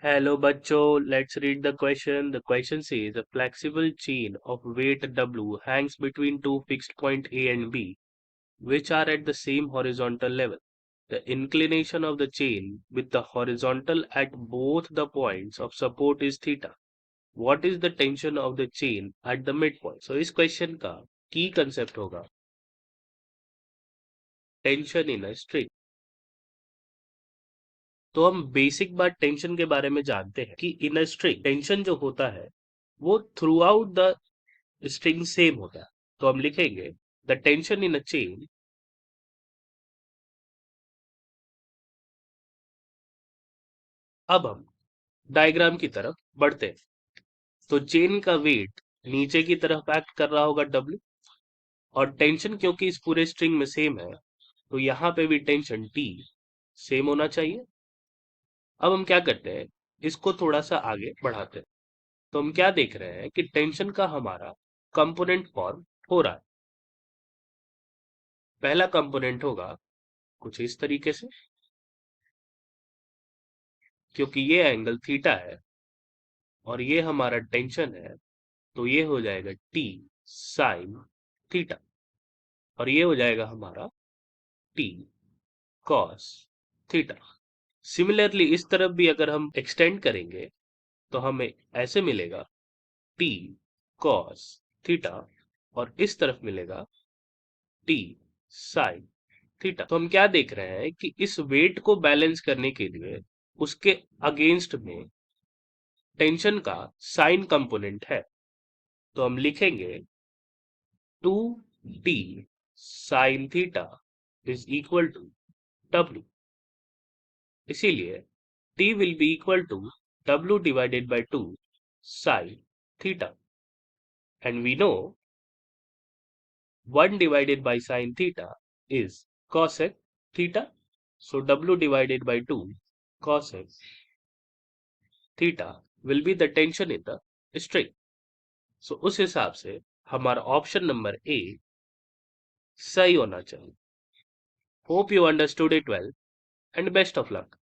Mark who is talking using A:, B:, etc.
A: Hello, bachcho. Let's read the question. The question says a flexible chain of weight W hangs between two fixed point A and B, which are at the same horizontal level. The inclination of the chain with the horizontal at both the points of support is theta. What is the tension of the chain at the midpoint? So इस question का key concept होगा tension in a string. तो हम basic बात tension के बारे में जानते हैं कि इन अ स्ट्रिंग टेंशन जो होता है वो through out the string same होता है। तो हम लिखेंगे the tension in a chain. अब हम डायग्राम की तरफ बढ़ते हैं। तो चेन का वेट नीचे की तरफ एक्ट कर रहा होगा W, और टेंशन क्योंकि इस पूरे स्ट्रिंग में सेम है तो यहाँ पे भी टेंशन T सेम होना चाहिए। अब हम क्या करते हैं, इसको थोड़ा सा आगे बढ़ाते हैं। तो हम क्या देख रहे हैं कि टेंशन का हमारा कंपोनेंट फॉर्म हो रहा है। पहला कंपोनेंट होगा कुछ इस तरीके से, क्योंकि ये एंगल थीटा है और ये हमारा टेंशन है, तो ये हो जाएगा टी साइन थीटा, और ये हो जाएगा हमारा टी कॉस थीटा। सिमिलरली इस तरफ भी अगर हम एक्सटेंड करेंगे तो हमें ऐसे मिलेगा टी कॉस थीटा, और इस तरफ मिलेगा टी साइन थीटा। तो हम क्या देख रहे हैं कि इस वेट को बैलेंस करने के लिए उसके अगेंस्ट में टेंशन का साइन कंपोनेंट है। तो हम लिखेंगे 2t sine theta is equal to W। इसीलिए t will be equal to W divided by 2 sin theta, and we know 1 divided by sin theta is cosec theta, so W divided by 2 cosec theta will be the tension in the string. So उस हिसाब से हमारा option number A सही होना चाहिए। Hope you understood it well and best of luck.